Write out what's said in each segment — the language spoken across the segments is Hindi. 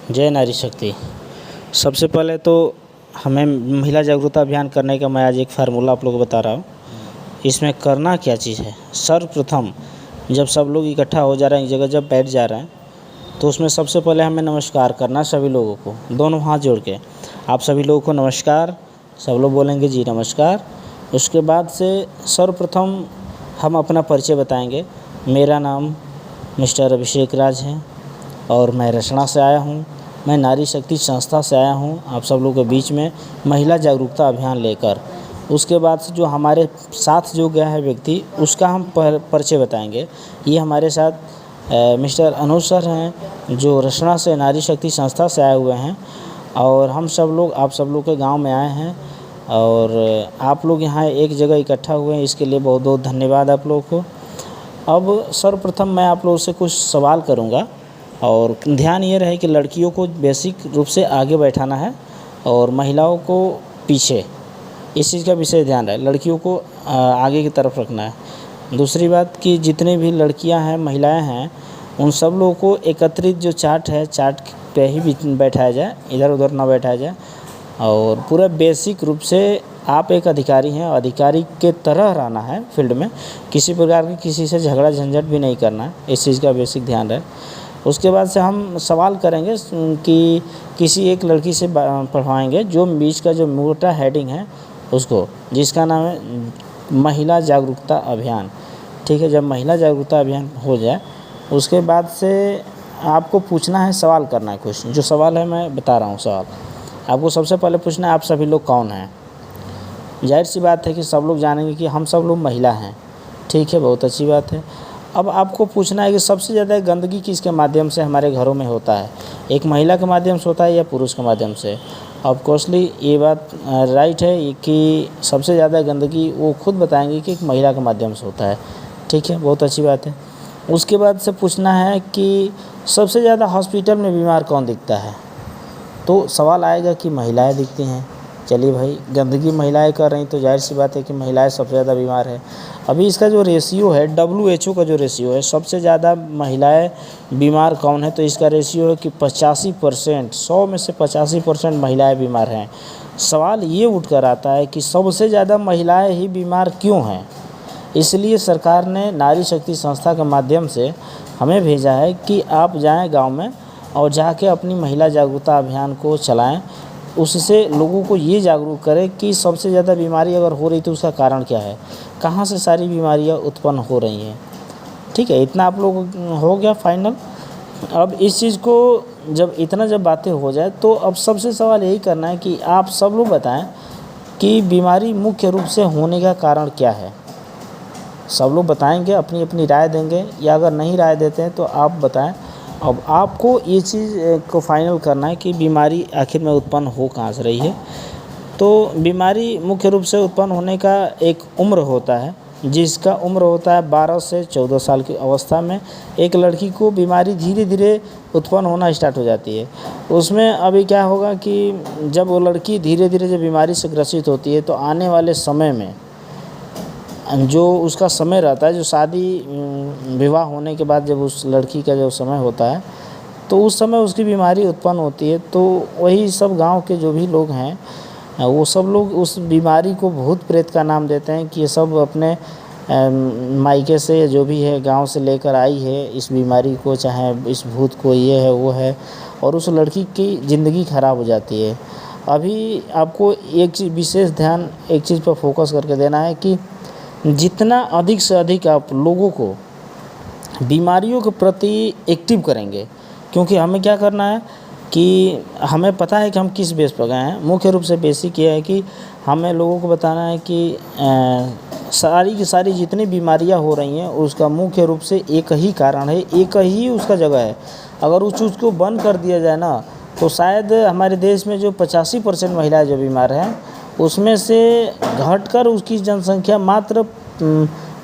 जय नारी शक्ति। सबसे पहले तो हमें महिला जागरूकता अभियान करने का मैं आज एक फार्मूला आप लोगों को बता रहा हूँ। इसमें करना क्या चीज़ है, सर्वप्रथम जब सब लोग इकट्ठा हो जा रहे हैं एक जगह, जब बैठ जा रहे हैं, तो उसमें सबसे पहले हमें नमस्कार करना सभी लोगों को, दोनों हाथ जोड़ के। आप सभी लोगों को नमस्कार, सब लोग बोलेंगे जी नमस्कार। उसके बाद से सर्वप्रथम हम अपना परिचय बताएंगे। मेरा नाम मिस्टर अभिषेक राज है और मैं रसना से आया हूँ। मैं नारी शक्ति संस्था से आया हूँ आप सब लोगों के बीच में महिला जागरूकता अभियान लेकर। उसके बाद से जो हमारे साथ जो गया है व्यक्ति, उसका हम परिचय बताएंगे। ये हमारे साथ मिस्टर अनुज सर हैं, जो रसना से नारी शक्ति संस्था से आए हुए हैं। और हम सब लोग आप सब लोग के गांव में आए हैं और आप लोग यहाँ एक जगह इकट्ठा हुए हैं, इसके लिए बहुत बहुत धन्यवाद आप लोगों को। अब सर्वप्रथम मैं आप लोगों से कुछ सवाल करूँगा और ध्यान ये रहे कि लड़कियों को बेसिक रूप से आगे बैठाना है और महिलाओं को पीछे, इस चीज़ का विशेष ध्यान रहे। लड़कियों को आगे की तरफ रखना है। दूसरी बात कि जितने भी लड़कियां हैं, महिलाएं हैं, उन सब लोगों को एकत्रित जो चार्ट है, चार्ट पे ही बैठाया जाए, इधर उधर ना बैठाया जाए। और पूरा बेसिक रूप से आप एक अधिकारी हैं, अधिकारी के तरह रहना है फील्ड में। किसी प्रकार की किसी से झगड़ा झंझट भी नहीं करना है, इस चीज़ का बेसिक ध्यान रहे। उसके बाद से हम सवाल करेंगे कि किसी एक लड़की से पढ़वाएंगे जो बीच का जो मोटा हेडिंग है उसको, जिसका नाम है महिला जागरूकता अभियान। ठीक है, जब महिला जागरूकता अभियान हो जाए उसके बाद से आपको पूछना है, सवाल करना है कुछ। जो सवाल है मैं बता रहा हूँ सवाल। आपको सबसे पहले पूछना है आप सभी लोग कौन हैं। जाहिर सी बात है कि सब लोग जानेंगे कि हम सब लोग महिला हैं। ठीक है, बहुत अच्छी बात है। अब आपको पूछना है कि सबसे ज़्यादा गंदगी किसके माध्यम से हमारे घरों में होता है, एक महिला के माध्यम से होता है या पुरुष के माध्यम से। ऑफकोर्सली ये बात राइट है कि सबसे ज़्यादा गंदगी वो खुद बताएंगे कि एक महिला के माध्यम से होता है। ठीक है, बहुत अच्छी बात है। उसके बाद से पूछना है कि सबसे ज़्यादा हॉस्पिटल में बीमार कौन दिखता है, तो सवाल आएगा कि महिलाएँ दिखती हैं। चलिए भाई, गंदगी महिलाएं कर रही तो जाहिर सी बात है कि महिलाएं सबसे ज़्यादा बीमार है। अभी इसका जो रेशियो है, WHO का जो रेशियो है, सबसे ज़्यादा महिलाएं बीमार कौन है, तो इसका रेशियो है कि 85%, 100 में से 85% महिलाएं बीमार हैं। सवाल ये उठ कर आता है कि सबसे ज़्यादा महिलाएं ही बीमार क्यों हैं। इसलिए सरकार ने नारी शक्ति संस्था के माध्यम से हमें भेजा है कि आप जाएँ गाँव में और जाके अपनी महिला जागरूकता अभियान को चलाएँ। उससे लोगों को ये जागरूक करें कि सबसे ज़्यादा बीमारी अगर हो रही तो उसका कारण क्या है, कहाँ से सारी बीमारियां उत्पन्न हो रही हैं। ठीक है, इतना आप लोग हो गया फाइनल। अब इस चीज़ को जब बातें हो जाए तो अब सबसे सवाल यही करना है कि आप सब लोग बताएं कि बीमारी मुख्य रूप से होने का कारण क्या है। सब लोग बताएंगे, अपनी अपनी राय देंगे, या अगर नहीं राय देते हैं तो आप बताएं। अब आपको ये चीज़ को फाइनल करना है कि बीमारी आखिर में उत्पन्न हो कहाँ से रही है। तो बीमारी मुख्य रूप से उत्पन्न होने का एक उम्र होता है, जिसका उम्र होता है 12 से 14 साल की अवस्था में एक लड़की को बीमारी धीरे धीरे उत्पन्न होना स्टार्ट हो जाती है। उसमें अभी क्या होगा कि जब वो लड़की धीरे धीरे जब बीमारी से ग्रसित होती है तो आने वाले समय में जो उसका समय रहता है, जो शादी विवाह होने के बाद जब उस लड़की का जो समय होता है तो उस समय उसकी बीमारी उत्पन्न होती है। तो वही सब गांव के जो भी लोग हैं वो सब लोग उस बीमारी को भूत प्रेत का नाम देते हैं कि ये सब अपने मायके से जो भी है गांव से लेकर आई है इस बीमारी को, चाहे इस भूत को, ये है वो है, और उस लड़की की ज़िंदगी ख़राब हो जाती है। अभी आपको एक चीज़ विशेष ध्यान एक चीज़ पर फोकस करके देना है कि जितना अधिक से अधिक आप लोगों को बीमारियों के प्रति एक्टिव करेंगे, क्योंकि हमें क्या करना है कि हमें पता है कि हम किस बेस पर गए हैं। मुख्य रूप से बेसिक ये है कि हमें लोगों को बताना है कि सारी की सारी जितनी बीमारियां हो रही हैं उसका मुख्य रूप से एक ही कारण है, एक ही उसका जगह है। अगर उस चीज़ को बंद कर दिया जाए ना तो शायद हमारे देश में जो 85% महिलाएँ जो बीमार हैं उसमें से घटकर उसकी जनसंख्या मात्र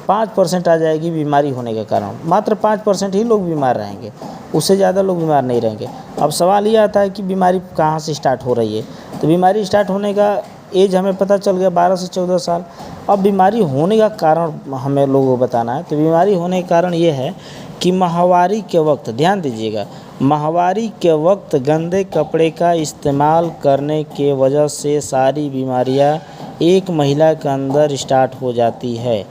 5% आ जाएगी बीमारी होने के कारण। मात्र 5% ही लोग बीमार रहेंगे, उससे ज़्यादा लोग बीमार नहीं रहेंगे। अब सवाल ये आता है कि बीमारी कहाँ से स्टार्ट हो रही है, तो बीमारी स्टार्ट होने का एज हमें पता चल गया 12 से 14 साल। अब बीमारी होने का कारण हमें लोगों को बताना है। तो बीमारी होने का कारण ये है कि माहवारी के वक्त, ध्यान दीजिएगा, माहवारी के वक्त गंदे कपड़े का इस्तेमाल करने के वजह से सारी बीमारियां एक महिला के अंदर स्टार्ट हो जाती है।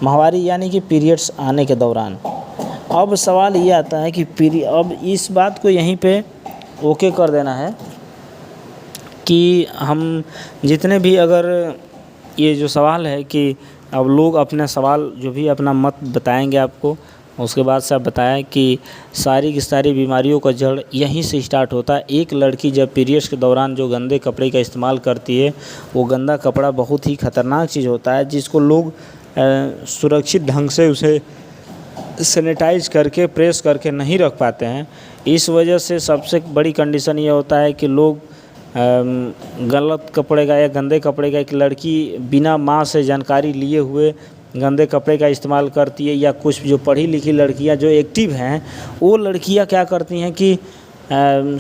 माहवारी यानी कि पीरियड्स आने के दौरान। अब सवाल ये आता है कि अब इस बात को यहीं पे ओके कर देना है कि हम जितने भी अगर ये जो सवाल है कि अब लोग अपने सवाल जो भी अपना मत बताएंगे आपको, उसके बाद से आप बताएं कि सारी की सारी बीमारियों का जड़ यहीं से स्टार्ट होता है। एक लड़की जब पीरियड्स के दौरान जो गंदे कपड़े का इस्तेमाल करती है, वो गंदा कपड़ा बहुत ही ख़तरनाक चीज़ होता है जिसको लोग सुरक्षित ढंग से उसे सैनिटाइज करके प्रेस करके नहीं रख पाते हैं। इस वजह से सबसे बड़ी कंडीशन ये होता है कि लोग गलत कपड़े का या गंदे कपड़े का, एक लड़की बिना माँ से जानकारी लिए हुए गंदे कपड़े का इस्तेमाल करती है, या कुछ जो पढ़ी लिखी लड़कियां जो एक्टिव हैं वो लड़कियां क्या करती हैं कि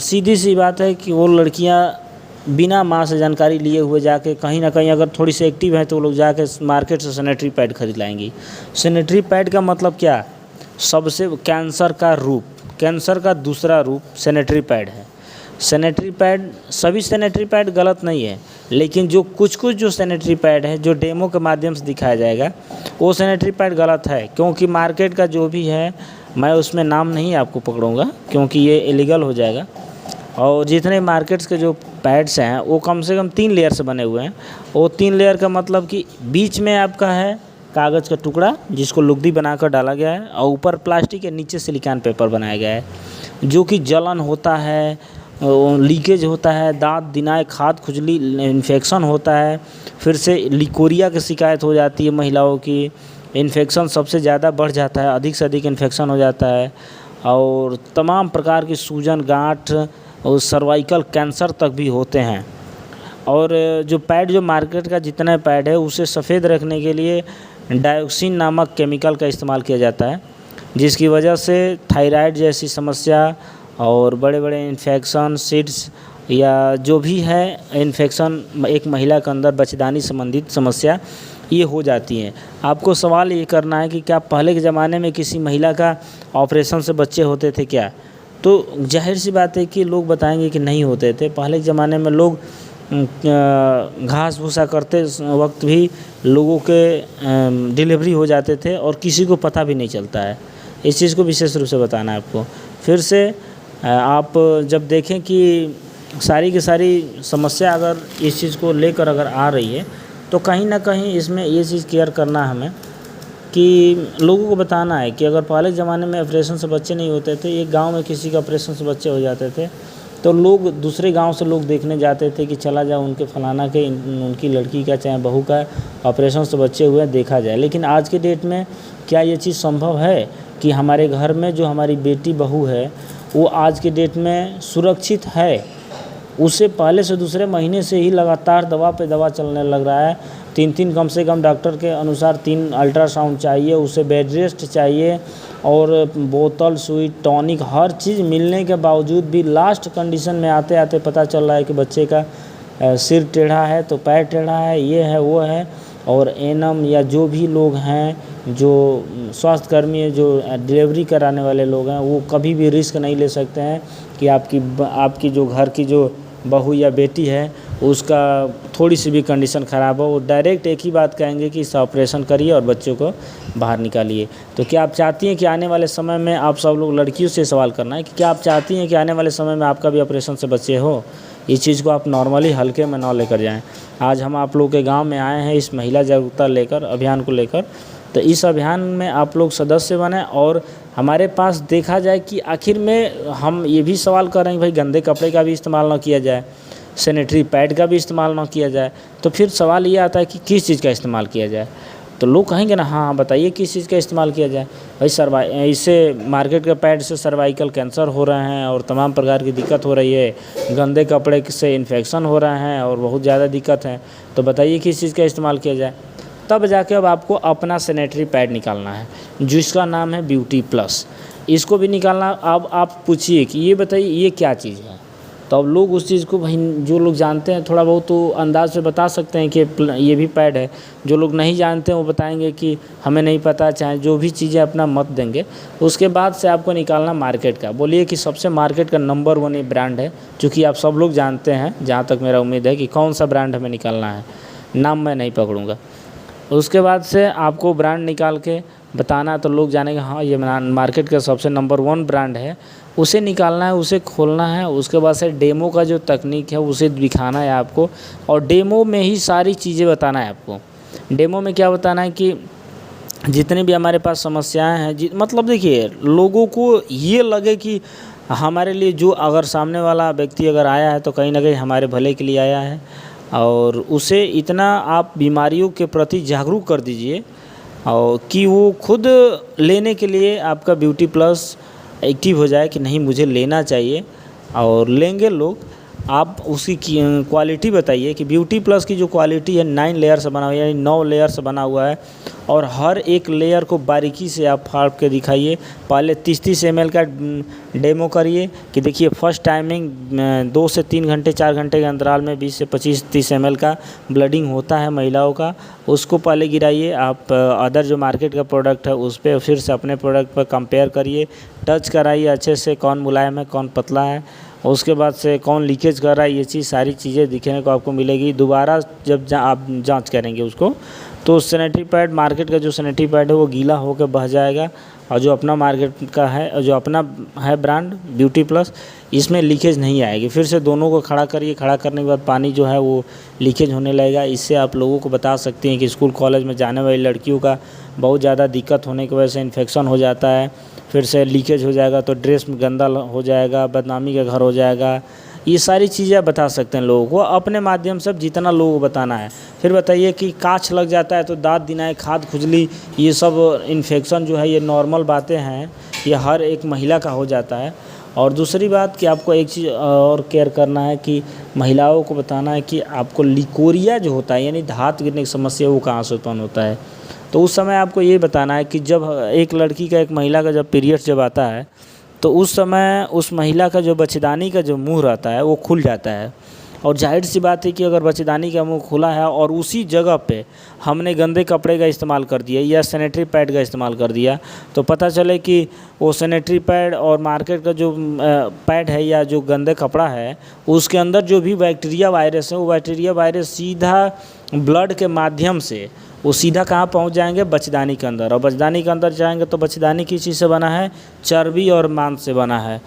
सीधी सी बात है कि वो लड़कियां बिना माँ से जानकारी लिए हुए जाके कहीं ना कहीं अगर थोड़ी सी एक्टिव हैं तो वो लोग जाके मार्केट से सैनिटरी पैड खरीद लाएंगी। सैनिटरी पैड का मतलब क्या? सबसे कैंसर का दूसरा रूप सैनिटरी पैड है। सैनिटरी पैड, सभी सैनिटरी पैड गलत नहीं है, लेकिन जो कुछ जो सैनिटरी पैड है जो डेमो के माध्यम से दिखाया जाएगा वो सैनिटरी पैड गलत है। क्योंकि मार्केट का जो भी है, मैं उसमें नाम नहीं आपको पकड़ूंगा क्योंकि ये इलीगल हो जाएगा। और जितने मार्केट्स के जो पैड्स हैं वो कम से कम 3 लेयर से बने हुए हैं। वो 3 लेयर का मतलब कि बीच में आपका है कागज़ का टुकड़ा जिसको लुगदी बनाकर डाला गया है, और ऊपर प्लास्टिक के नीचे सिलिकॉन पेपर बनाया गया है, जो कि जलन होता है, लीकेज होता है, दांत दिनाए, खाद खुजली, इन्फेक्शन होता है, फिर से लिकोरिया की शिकायत हो जाती है महिलाओं की, इन्फेक्शन सबसे ज़्यादा बढ़ जाता है, अधिक से अधिक इन्फेक्शन हो जाता है, और तमाम प्रकार की सूजन, गांठ और सर्वाइकल कैंसर तक भी होते हैं। और जो पैड, जो मार्केट का जितना पैड है उसे सफ़ेद रखने के लिए डायोक्सिन नामक केमिकल का इस्तेमाल किया जाता है, जिसकी वजह से थायराइड जैसी समस्या और बड़े बड़े इन्फेक्शन, सीड्स या जो भी है इन्फेक्शन एक महिला के अंदर बच्चेदानी संबंधित समस्या ये हो जाती हैं। आपको सवाल ये करना है कि क्या पहले के ज़माने में किसी महिला का ऑपरेशन से बच्चे होते थे क्या? तो जाहिर सी बात है कि लोग बताएंगे कि नहीं होते थे। पहले के ज़माने में लोग घास भूसा करते वक्त भी लोगों के डिलीवरी हो जाते थे और किसी को पता भी नहीं चलता है। इस चीज़ को विशेष रूप से बताना है आपको। फिर से आप जब देखें कि सारी की सारी समस्या अगर इस चीज़ को लेकर अगर आ रही है तो कहीं ना कहीं इसमें ये चीज़ केयर करना है हमें कि लोगों को बताना है कि अगर पहले ज़माने में ऑपरेशन से बच्चे नहीं होते थे, एक गांव में किसी का ऑपरेशन से बच्चे हो जाते थे तो लोग दूसरे गांव से लोग देखने जाते थे कि चला जाए उनके फलाना के, उनकी लड़की का चाहे बहू का ऑपरेशन से बच्चे हुए देखा जाए। लेकिन आज के डेट में क्या ये चीज़ संभव है कि हमारे घर में जो हमारी बेटी बहू है वो आज के डेट में सुरक्षित है? उससे पहले से दूसरे महीने से ही लगातार दवा पे दवा चलने लग रहा है। 3 कम से कम डॉक्टर के अनुसार 3 अल्ट्रासाउंड चाहिए, उसे बेड रेस्ट चाहिए, और बोतल, सुई, टॉनिक, हर चीज़ मिलने के बावजूद भी लास्ट कंडीशन में आते आते पता चल रहा है कि बच्चे का सिर टेढ़ा है तो पैर टेढ़ा है, ये है वो है। और एनम या जो भी लोग हैं, जो स्वास्थ्यकर्मी है, जो डिलीवरी कराने वाले लोग हैं, वो कभी भी रिस्क नहीं ले सकते हैं कि आपकी जो घर की जो बहू या बेटी है उसका थोड़ी सी भी कंडीशन ख़राब हो। वो डायरेक्ट एक ही बात कहेंगे कि इसका ऑपरेशन करिए और बच्चों को बाहर निकालिए। तो क्या आप चाहती हैं कि आने वाले समय में, आप सब लोग लड़कियों से सवाल करना है कि क्या आप चाहती हैं कि आने वाले समय में आपका भी ऑपरेशन से बच्चे हो? इस चीज़ को आप नॉर्मली हल्के में ना लेकर जाएं। आज हम आप लोग के गांव में आए हैं इस महिला जागरूकता लेकर, अभियान को लेकर, तो इस अभियान में आप लोग सदस्य बने। और हमारे पास देखा जाए कि आखिर में हम ये भी सवाल कर रहे हैं भाई गंदे कपड़े का भी इस्तेमाल ना किया जाए, सैनिटरी पैड का भी इस्तेमाल ना किया जाए, तो फिर सवाल ये आता है कि किस चीज़ का इस्तेमाल किया जाए। तो लोग कहेंगे ना, हाँ बताइए किस चीज़ का इस्तेमाल किया जाए। भाई इससे मार्केट के पैड से सर्वाइकल कैंसर हो रहे हैं और तमाम प्रकार की दिक्कत हो रही है, गंदे कपड़े से इन्फेक्शन हो रहे हैं और बहुत ज़्यादा दिक्कत है। तो बताइए किस चीज़ का इस्तेमाल किया जाए। तब जाके अब आपको अपना सैनिटरी पैड निकालना है जिसका नाम है ब्यूटी प्लस। इसको भी निकालना। अब आप पूछिए कि ये बताइए ये क्या चीज़ है। तो अब लोग उस चीज़ को भाई जो लोग जानते हैं थोड़ा बहुत तो अंदाज से बता सकते हैं कि ये भी पैड है। जो लोग नहीं जानते हैं वो बताएंगे कि हमें नहीं पता, चाहे जो भी चीज़ें अपना मत देंगे। उसके बाद से आपको निकालना मार्केट का। बोलिए कि सबसे मार्केट का नंबर 1 ये ब्रांड है, जो कि आप सब लोग जानते हैं, जहाँ तक मेरा उम्मीद है कि कौन सा ब्रांड हमें निकालना है। नाम मैं नहीं पकड़ूंगा। उसके बाद से आपको ब्रांड निकाल के बताना है तो लोग जानेंगे हाँ ये मार्केट का सबसे नंबर 1 ब्रांड है। उसे निकालना है, उसे खोलना है। उसके बाद से डेमो का जो तकनीक है उसे दिखाना है आपको, और डेमो में ही सारी चीज़ें बताना है आपको। डेमो में क्या बताना है कि जितनी भी हमारे पास समस्याएं हैं, मतलब देखिए लोगों को ये लगे कि हमारे लिए, जो अगर सामने वाला व्यक्ति अगर आया है तो कहीं ना कहीं हमारे भले के लिए आया है, और उसे इतना आप बीमारियों के प्रति जागरूक कर दीजिए और कि वो खुद लेने के लिए आपका ब्यूटी प्लस एक्टिव हो जाए कि नहीं मुझे लेना चाहिए, और लेंगे लोग। आप उसकी क्वालिटी बताइए कि ब्यूटी प्लस की जो क्वालिटी है 9 लेयर से बना हुआ है, यानी 9 लेयर से बना हुआ है, और हर एक लेयर को बारीकी से आप फाड़ के दिखाइए। पहले 30-30 ml का डेमो करिए कि देखिए फर्स्ट टाइमिंग 2 से 3 घंटे 4 घंटे के अंतराल में 20 से 25-30 ml का ब्लडिंग होता है महिलाओं का। उसको पहले गिराइए आप अदर जो मार्केट का प्रोडक्ट है उस पर, फिर से अपने प्रोडक्ट पर कंपेयर करिए, टच कराइए अच्छे से, कौन मुलायम है कौन पतला है, उसके बाद से कौन लीकेज कर रहा है, ये चीज़ सारी चीज़ें दिखने को आपको मिलेगी। दोबारा जब आप जांच करेंगे उसको, तो सैनिटरी पैड, मार्केट का जो सैनिटरी पैड है वो गीला होकर बह जाएगा, और जो अपना मार्केट का है और जो अपना है ब्रांड ब्यूटी प्लस, इसमें लीकेज नहीं आएगी। फिर से दोनों को खड़ा करिए, खड़ा करने के बाद पानी जो है वो लीकेज होने लगेगा। इससे आप लोगों को बता सकते हैं कि स्कूल कॉलेज में जाने वाली लड़कियों का बहुत ज़्यादा दिक्कत होने की वजह से इन्फेक्शन हो जाता है, फिर से लीकेज हो जाएगा तो ड्रेस में गंदा हो जाएगा, बदनामी का घर हो जाएगा। ये सारी चीज़ें आप बता सकते हैं लोगों को अपने माध्यम से, जितना लोगों को बताना है। फिर बताइए कि कांच लग जाता है तो दांत दिनाए, खाद खुजली, ये सब इन्फेक्शन जो है ये नॉर्मल बातें हैं, ये हर एक महिला का हो जाता है। और दूसरी बात कि आपको एक चीज़ और केयर करना है कि महिलाओं को बताना है कि आपको लिकोरिया जो होता है, यानी धात गिरने की समस्या, वो कहाँ से उत्पन्न होता है। तो उस समय आपको ये बताना है कि जब एक लड़की का, एक महिला का जब पीरियड्स जब आता है तो उस समय उस महिला का जो बच्चेदानी का जो मुंह रहता है वो खुल जाता है। और जाहिर सी बात है कि अगर बच्चेदानी का मुंह खुला है और उसी जगह पे हमने गंदे कपड़े का इस्तेमाल कर दिया या सैनिटरी पैड का इस्तेमाल कर दिया, तो पता चले कि वो सैनिटरी पैड और मार्केट का जो पैड है या जो गंदे कपड़ा है उसके अंदर जो भी बैक्टीरिया वायरस है, वो बैक्टीरिया वायरस सीधा ब्लड के माध्यम से वो सीधा कहाँ पहुँच जाएंगे, बच्चेदानी के अंदर। और बच्चेदानी के अंदर जाएंगे तो बच्चेदानी किस चीज़ से बना है, चर्बी और मांस से बना है।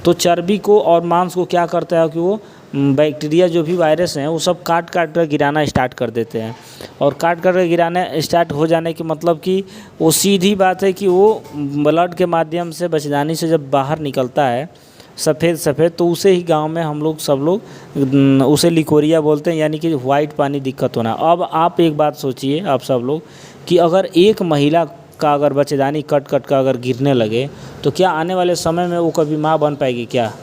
तो चर्बी को और मांस को क्या करता है कि वो बैक्टीरिया जो भी वायरस हैं वो सब काट काट कर गिराना स्टार्ट कर देते हैं। और काट कर गिराना स्टार्ट हो जाने की मतलब कि वो सीधी बात है कि वो ब्लड के माध्यम से बच्चेदानी से जब बाहर निकलता है सफ़ेद, तो उसे ही गांव में हम लोग सब लोग उसे लिकोरिया बोलते हैं, यानी कि वाइट पानी दिक्कत होना। अब आप एक बात सोचिए आप सब लोग कि अगर एक महिला का अगर बच्चेदानी कट कट का अगर गिरने लगे तो क्या आने वाले समय में वो कभी माँ बन पाएगी क्या?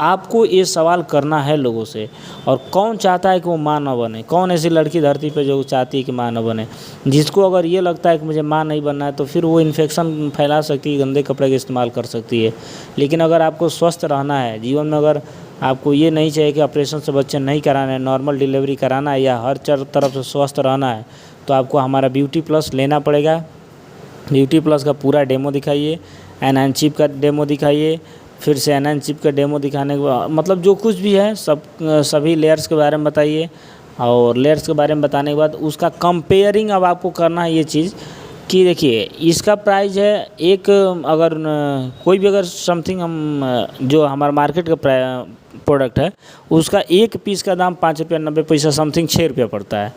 आपको ये सवाल करना है लोगों से। और कौन चाहता है कि वो माँ न बने? कौन ऐसी लड़की धरती पे जो चाहती है कि माँ न बने? जिसको अगर ये लगता है कि मुझे माँ नहीं बनना है तो फिर वो इन्फेक्शन फैला सकती है, गंदे कपड़े का इस्तेमाल कर सकती है। लेकिन अगर आपको स्वस्थ रहना है जीवन में, अगर आपको ये नहीं चाहिए कि ऑपरेशन से बच्चे नहीं कराना है, नॉर्मल डिलीवरी कराना है या हर तरफ से स्वस्थ रहना है, तो आपको हमारा ब्यूटी प्लस लेना पड़ेगा। ब्यूटी प्लस का पूरा डेमो दिखाइए, एनान चिप का डेमो दिखाइए, फिर से एनान चिप का डेमो दिखाने के बाद मतलब जो कुछ भी है सभी लेयर्स के बारे में बताइए। और लेयर्स के बारे में बताने के बाद उसका कंपेयरिंग अब आपको करना है ये चीज़ कि देखिए इसका प्राइस है एक, अगर कोई भी अगर समथिंग हम जो हमारा मार्केट का प्रोडक्ट है उसका एक पीस का दाम 5 रुपया 90 पैसा समथिंग 6 रुपया पड़ता है।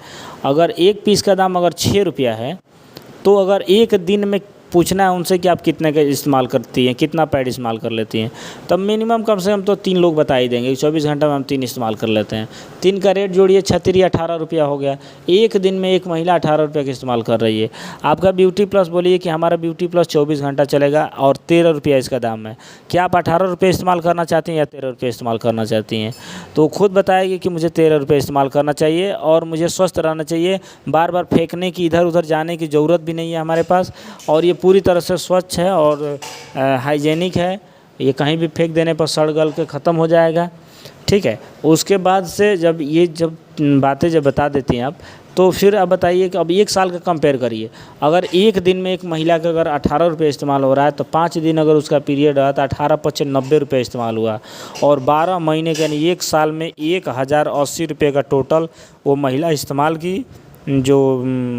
अगर एक पीस का दाम अगर 6 रुपया है तो अगर एक दिन में पूछना है उनसे कि आप कितने का इस्तेमाल करती हैं, कितना पैड इस्तेमाल कर लेती हैं, तब मिनिमम कम से कम तो 3 लोग बता ही देंगे। 24 घंटा में हम 3 इस्तेमाल कर लेते हैं। 3 का रेट जोड़िए 36 18 रुपया हो गया। एक दिन में एक महिला 18 रुपये का इस्तेमाल कर रही है। आपका ब्यूटी प्लस बोलिए कि हमारा ब्यूटी प्लस 24 घंटा चलेगा और 13 रुपया इसका दाम है। क्या आप 18 रुपये इस्तेमाल करना चाहती हैं या 13 रुपये इस्तेमाल करना चाहती हैं? तो खुद बताएगी कि मुझे 13 रुपये इस्तेमाल करना चाहिए और मुझे स्वस्थ रहना चाहिए। बार बार फेंकने की, इधर उधर जाने की ज़रूरत भी नहीं है हमारे पास, और ये पूरी तरह से स्वच्छ है और हाइजेनिक है। ये कहीं भी फेंक देने पर सड़ गल के ख़त्म हो जाएगा। ठीक है। उसके बाद से जब बातें जब बता देती हैं आप, तो फिर अब बताइए कि अब 1 साल का कंपेयर करिए। अगर एक दिन में एक महिला का अगर 18 रुपये इस्तेमाल हो रहा है, तो 5 दिन अगर उसका पीरियड रहा तो 18 पच्चीस 90 रुपये इस्तेमाल हुआ, और 12 महीने के यानी 1 साल में 1080 रुपये का टोटल वो महिला इस्तेमाल की। जो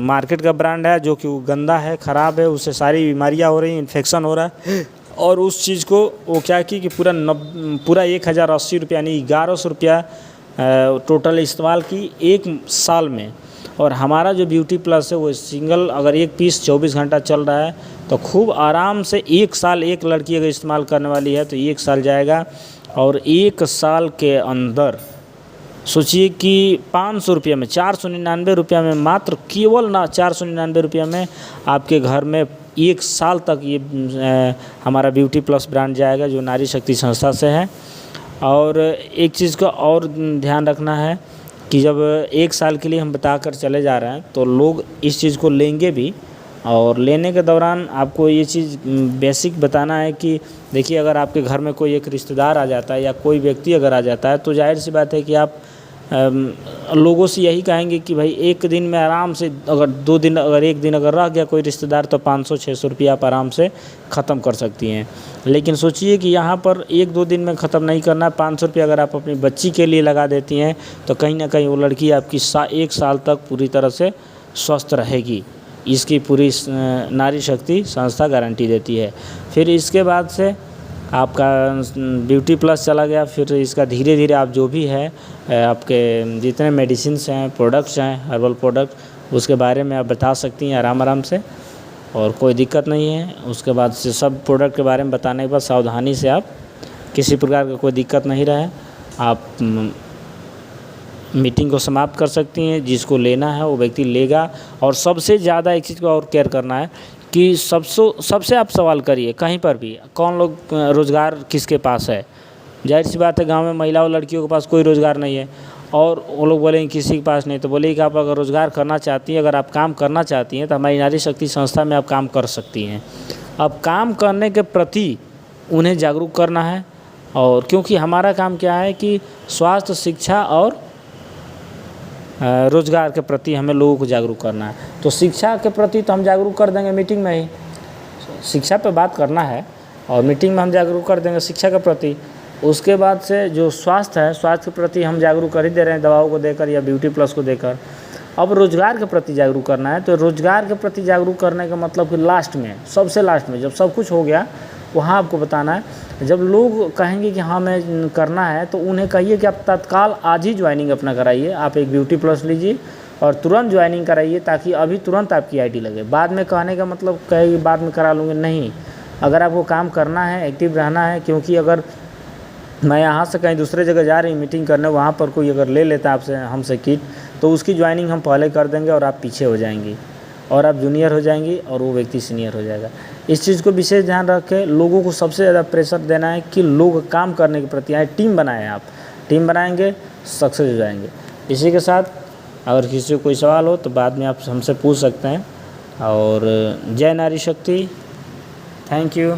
मार्केट का ब्रांड है, जो कि वो गंदा है, ख़राब है, उससे सारी बीमारियाँ हो रही हैं, इन्फेक्शन हो रहा है, और उस चीज़ को वो क्या की कि पूरा 1080 रुपये यानी 1100 रुपया टोटल इस्तेमाल की 1 साल में। और हमारा जो ब्यूटी प्लस है वो सिंगल अगर एक पीस 24 घंटा चल रहा है, तो खूब आराम से 1 साल एक लड़की अगर इस्तेमाल करने वाली है तो 1 साल जाएगा। और 1 साल के अंदर सोचिए कि 500 रुपये में, 499 रुपये में, मात्र केवल 499 रुपये में आपके घर में 1 साल तक ये हमारा ब्यूटी प्लस ब्रांड जाएगा, जो नारी शक्ति संस्था से है। और एक चीज़ का और ध्यान रखना है कि जब 1 साल के लिए हम बताकर चले जा रहे हैं, तो लोग इस चीज़ को लेंगे भी। और लेने के दौरान आपको ये चीज़ बेसिक बताना है कि देखिए, अगर आपके घर में कोई एक रिश्तेदार आ जाता है या कोई व्यक्ति अगर आ जाता है, तो जाहिर सी बात है कि आप लोगों से यही कहेंगे कि भाई एक दिन में आराम से, अगर 2 दिन, अगर 1 दिन अगर रह गया कोई रिश्तेदार, तो 500-600 रुपये आप आराम से ख़त्म कर सकती हैं। लेकिन सोचिए कि यहाँ पर 1-2 दिन में ख़त्म नहीं करना है। 500 रुपये अगर आप अपनी बच्ची के लिए लगा देती हैं, तो कहीं ना कहीं वो लड़की आपकी 1 साल तक पूरी तरह से स्वस्थ रहेगी। इसकी पूरी नारी शक्ति संस्था गारंटी देती है। फिर इसके बाद से आपका ब्यूटी प्लस चला गया, फिर इसका धीरे धीरे आप जो भी है आपके जितने मेडिसिन्स हैं, प्रोडक्ट्स हैं, हर्बल प्रोडक्ट, उसके बारे में आप बता सकती हैं आराम से, और कोई दिक्कत नहीं है। उसके बाद से सब प्रोडक्ट के बारे में बताने के बाद सावधानी से आप, किसी प्रकार का कोई दिक्कत नहीं रहे, आप मीटिंग को समाप्त कर सकती हैं। जिसको लेना है वो व्यक्ति लेगा। और सबसे ज़्यादा एक चीज़ को और केयर करना है कि सबसे आप सवाल करिए कहीं पर भी, कौन लोग रोज़गार किसके पास है। जाहिर सी बात है, गांव में महिला और लड़कियों के पास कोई रोज़गार नहीं है, और वो लोग बोलेंगे किसी के पास नहीं, तो बोले कि आप अगर रोज़गार करना चाहती हैं, अगर आप काम करना चाहती हैं, तो हमारी नारी शक्ति संस्था में आप काम कर सकती हैं। अब काम करने के प्रति उन्हें जागरूक करना है, और क्योंकि हमारा काम क्या है कि स्वास्थ्य, शिक्षा और रोज़गार के प्रति हमें लोगों को जागरूक करना है। तो शिक्षा के प्रति तो हम जागरूक कर देंगे मीटिंग में ही, शिक्षा पे बात करना है, और मीटिंग में हम जागरूक कर देंगे शिक्षा के प्रति। उसके बाद से जो स्वास्थ्य है, स्वास्थ्य के प्रति हम जागरूक कर ही दे रहे हैं, दवाओं को देकर या ब्यूटी प्लस को देकर। अब रोज़गार के प्रति जागरूक करना है, तो रोज़गार के प्रति जागरूक करने का मतलब कि लास्ट में, सबसे लास्ट में, जब सब कुछ हो गया, वहाँ आपको बताना है। जब लोग कहेंगे कि हाँ मैं करना है, तो उन्हें कहिए कि आप तत्काल आज ही ज्वाइनिंग अपना कराइए। आप एक ब्यूटी प्लस लीजिए और तुरंत ज्वाइनिंग कराइए, ताकि अभी तुरंत आपकी आईडी लगे। बाद में कहने का मतलब कहे बाद में करा लूँगी, नहीं। अगर आपको काम करना है, एक्टिव रहना है, क्योंकि अगर मैं यहाँ से कहीं दूसरे जगह जा रही मीटिंग करने, वहाँ पर कोई अगर ले लेता आपसे हमसे किट, तो उसकी ज्वाइनिंग हम पहले कर देंगे और आप पीछे हो जाएंगी, और आप जूनियर हो जाएंगी और वो व्यक्ति सीनियर हो जाएगा। इस चीज़ को विशेष ध्यान रख के लोगों को सबसे ज़्यादा प्रेशर देना है कि लोग काम करने के प्रति आए। टीम बनाएं, आप टीम बनाएंगे, सक्सेस हो जाएंगे। इसी के साथ अगर किसी को कोई सवाल हो तो बाद में आप हमसे पूछ सकते हैं। और जय नारी शक्ति, थैंक यू।